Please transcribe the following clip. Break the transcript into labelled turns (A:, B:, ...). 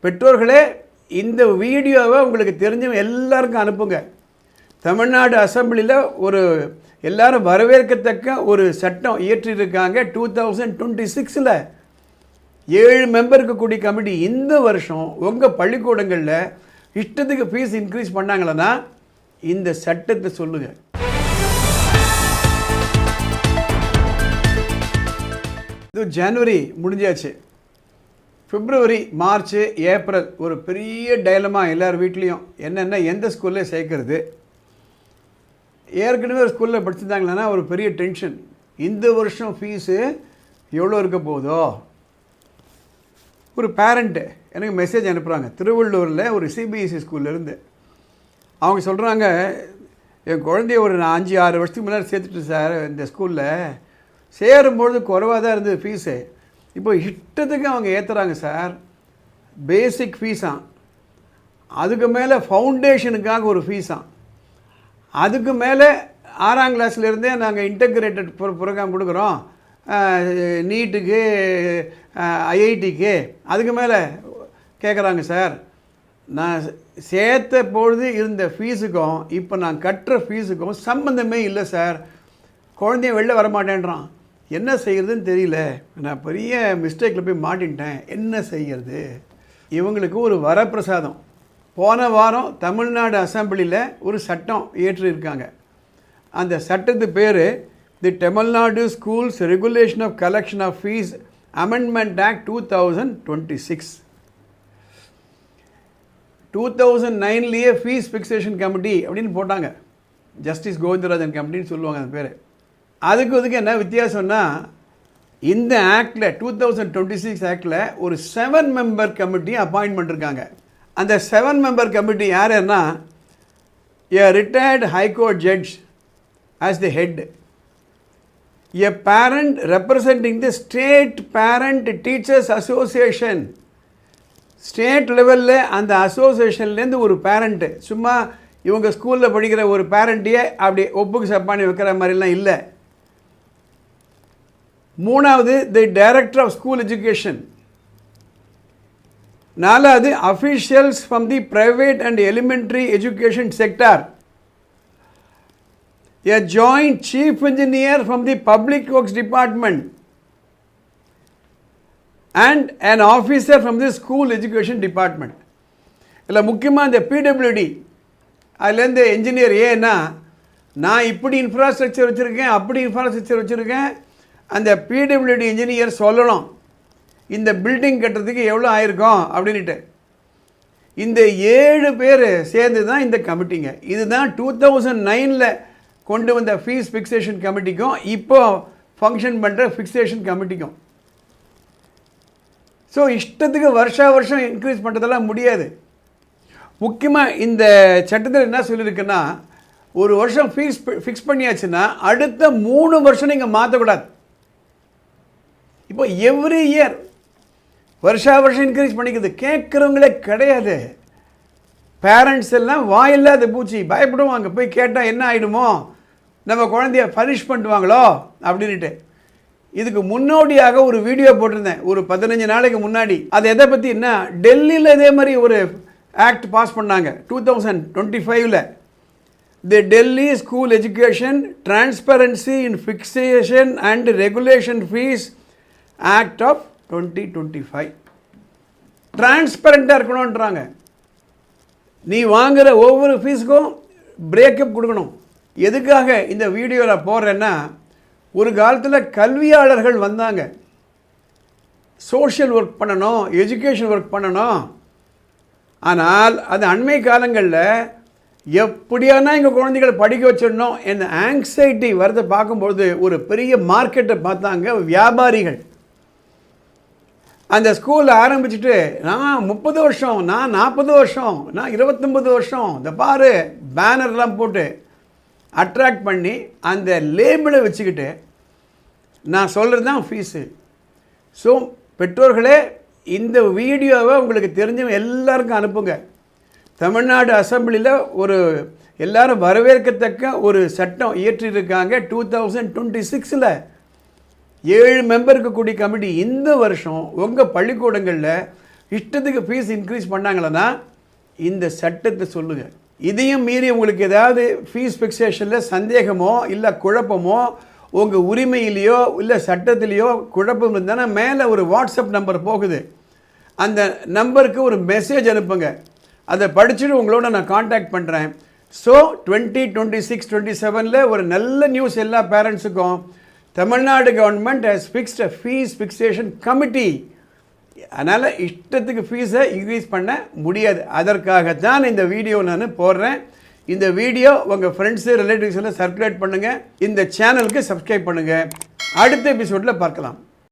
A: பெற்றோர்களே, இந்த வீடியோவை உங்களுக்கு தெரிஞ்சவங்க எல்லாருக்கும் அனுப்புங்க. தமிழ்நாடு அசெம்பிளியில் ஒரு எல்லாரும் வரவேற்கத்தக்க ஒரு சட்டம் இயற்றியிருக்காங்க. 2026 7 மெம்பருக்கு கூடிய கமிட்டி இந்த வருஷம் உங்கள் பள்ளிக்கூடங்களில் இஷ்டத்துக்கு ஃபீஸ் இன்க்ரீஸ் பண்ணாங்களன்னா இந்த சட்டத்தை சொல்லுங்கள். இது ஜனவரி முடிஞ்சாச்சு. பிப்ரவரி, மார்ச், ஏப்ரல் ஒரு பெரிய டைலமா எல்லார் வீட்லேயும். என்னென்னா எந்த ஸ்கூலில் சேர்க்கறது. ஏற்கனவே ஒரு ஸ்கூலில் படிச்சிருந்தாங்களா ஒரு பெரிய டென்ஷன். இந்த வருஷம் ஃபீஸு எவ்வளோ இருக்க போதோ. ஒரு பேரண்ட்டு எனக்கு மெசேஜ் அனுப்புகிறாங்க திருவள்ளூரில் ஒரு சிபிஎஸ்சி ஸ்கூல்லேருந்து. அவங்க சொல்கிறாங்க, என் குழந்தைய ஒரு 5-6 வருஷத்துக்கு முன்னாடி சேர்த்துட்டு சார் இந்த ஸ்கூலில். சேரும்பொழுது குறைவாக தான் இருந்தது ஃபீஸு. இப்போ இஷ்டத்துக்கு அவங்க ஏற்றுறாங்க சார். பேசிக் ஃபீஸாம், அதுக்கு மேலே ஃபவுண்டேஷனுக்காக ஒரு ஃபீஸாம், அதுக்கு மேலே 6ஆம் கிளாஸ்லேருந்தே நாங்கள் இன்டகிரேட்டட் ப்ரோக்ராம் கொடுக்குறோம் நீட்டுக்கு, ஐஐடிக்கு, அதுக்கு மேலே கேட்குறாங்க சார். நான் சேர்த்த பொழுது இருந்த ஃபீஸுக்கும் இப்போ நான் கட்டுற ஃபீஸுக்கும் சம்மந்தமே இல்லை சார். குழந்தைய வெளில வரமாட்டேன்றான். என்ன செய்கிறதுன்னு தெரியல. நான் பெரிய மிஸ்டேக்கில் போய் மாட்டின்ட்டேன். என்ன செய்கிறது? இவங்களுக்கு ஒரு வரப்பிரசாதம். போன வாரம் தமிழ்நாடு அசெம்பிளியில் ஒரு சட்டம் இயற்றியிருக்காங்க. அந்த சட்டத்து பேர் the Tamil Nadu schools regulation of collection of fees amendment act 2026. 2009 fee fixation committee அப்படின்னு போட்டாங்க. ஜஸ்டிஸ் கோவிந்தராஜன் கமிட்டின்னு சொல்லுவாங்க அந்த பேர். அதுக்கு என்ன வித்தியாசம்னா, இந்த ஆக்டில் 2026 ஆக்டில் ஒரு 7 மெம்பர் கமிட்டி அப்பாயின்ட் பண்ணிருக்காங்க. அந்த 7 மெம்பர் கமிட்டி யாருன்னா, a retired high court judge as the head, a parent representing the state parent teachers association. State லெவலில் அந்த அசோசியேஷன்லேருந்து ஒரு பேரண்ட்டு, சும்மா இவங்க ஸ்கூலில் படிக்கிற ஒரு பேரண்ட்டையே அப்படி ஒப்புக்கு சப்பானி வைக்கிற மாதிரிலாம் இல்லை. 3வது the director of school education. 4வது officials from the private and elementary education sector. A joint chief engineer from the public works department and an officer from the school education department. இல்லை முக்கியமாக இந்த பிடபிள்யூடி அதுலேருந்து engineer. ஏன்னா நான் இப்படி infrastructure வச்சுருக்கேன், அப்படி இன்ஃப்ராஸ்ட்ரக்சர் வச்சுருக்கேன். அந்த பிடபிள்யூடி இன்ஜினியர் சொல்லணும் இந்த பில்டிங் கட்டுறதுக்கு எவ்வளோ ஆயிருக்கும் அப்படின்ட்டு. இந்த 7 பேர் சேர்ந்து தான் இந்த கமிட்டிங்க. இதுதான் 2009 கொண்டு வந்த ஃபீஸ் ஃபிக்ஸேஷன் கமிட்டிக்கும் இப்போ ஃபங்க்ஷன் பண்ணுற ஃபிக்ஸேஷன் கமிட்டிக்கும். ஸோ இஷ்டத்துக்கு வருஷம் இன்க்ரீஸ் பண்ணுறதெல்லாம் முடியாது. முக்கியமாக இந்த சட்டத்தில் என்ன சொல்லியிருக்குன்னா, ஒரு வருஷம் ஃபீஸ் ஃபிக்ஸ் பண்ணியாச்சுன்னா அடுத்த 3 வருஷம் நீங்கள் மாற்றக்கூடாது. இப்போ எவ்ரி இயர் வருஷம் இன்க்ரீஸ் பண்ணிக்கிறது கேட்குறவங்களே கிடையாது. பேரண்ட்ஸ் எல்லாம் வாயில்லாத பூச்சி பயப்படுவாங்க. போய் கேட்டால் என்ன ஆகிடுமோ, நம்ம குழந்தைய பனிஷ் பண்ணுவாங்களோ அப்படின்ட்டு. இதுக்கு முன்னோடியாக ஒரு வீடியோ போட்டிருந்தேன் ஒரு 15 நாளைக்கு முன்னாடி. அது எதை பற்றினா, டெல்லியில் இதே மாதிரி ஒரு ஆக்ட் பாஸ் பண்ணாங்க 2025. The Delhi school education transparency in fixation and regulation fee act of 2025. டிரான்ஸ்பரண்ட்டாக இருக்கணுன்றாங்க. நீ வாங்குகிற ஒவ்வொரு ஃபீஸுக்கும் பிரேக்கப் கொடுக்கணும். எதுக்காக இந்த வீடியோவில் போடுறேன்னா, ஒரு காலத்தில் கல்வியாளர்கள் வந்தாங்க, சோஷியல் ஒர்க் பண்ணணும், எஜுகேஷன் ஒர்க் பண்ணணும். ஆனால் அது அண்மை காலங்களில் எப்படியானா எங்கள் குழந்தைகளை படிக்க வச்சிடணும் என்ற ஆங்ஸைட்டி வரதை பார்க்கும்பொழுது ஒரு பெரிய மார்க்கெட்டை பார்த்தாங்க வியாபாரிகள். அந்த ஸ்கூலில் ஆரம்பிச்சுட்டு நான் 30 வருஷம், நான் 40 வருஷம், நான் 29 வருஷம், இந்த பாரு பேனர்லாம் போட்டு அட்ராக்ட் பண்ணி அந்த லேபிளை வச்சுக்கிட்டு நான் சொல்கிறது தான் ஃபீஸு. ஸோ பெற்றோர்களே, இந்த வீடியோவை உங்களுக்கு தெரிஞ்சவங்க எல்லாருக்கும் அனுப்புங்க. தமிழ்நாடு அசெம்பிளியில் ஒரு எல்லாரும் வரவேற்கத்தக்க ஒரு சட்டம் இயற்றியிருக்காங்க. 2026 7 மெம்பருக்கு கூடிய கமிட்டி இந்த வருஷம் உங்கள் பள்ளிக்கூடங்களில் இஷ்டத்துக்கு ஃபீஸ் இன்க்ரீஸ் பண்ணாங்களன்னா இந்த சட்டத்தை சொல்லுங்கள். இதையும் மீறி உங்களுக்கு ஏதாவது ஃபீஸ் ஃபிக்ஸேஷனில் சந்தேகமோ இல்லை குழப்பமோ உங்கள் உரிமையிலையோ இல்லை சட்டத்திலேயோ குழப்பம் இருந்தானா மேலே ஒரு வாட்ஸ்அப் நம்பர் போகுது. அந்த நம்பருக்கு ஒரு மெசேஜ் அனுப்புங்க. அதை படிச்சுட்டு உங்களோட நான் காண்டாக்ட் பண்ணுறேன். ஸோ 2026, 27 ஒரு நல்ல நியூஸ் எல்லா பேரண்ட்ஸுக்கும். Tamil Nadu government has fixed a fee fixation committee. அதனால் இஷ்டத்துக்கு ஃபீஸை இன்க்ரீஸ் பண்ண முடியாது. அதற்காகத்தான் இந்த வீடியோ நான் போடுறேன். இந்த வீடியோ உங்கள் ஃப்ரெண்ட்ஸு ரிலேட்டிவ்ஸ் எல்லாம் சர்க்குலேட் பண்ணுங்கள். இந்த சேனலுக்கு சப்ஸ்கிரைப் பண்ணுங்கள். அடுத்த எபிசோடில் பார்க்கலாம்.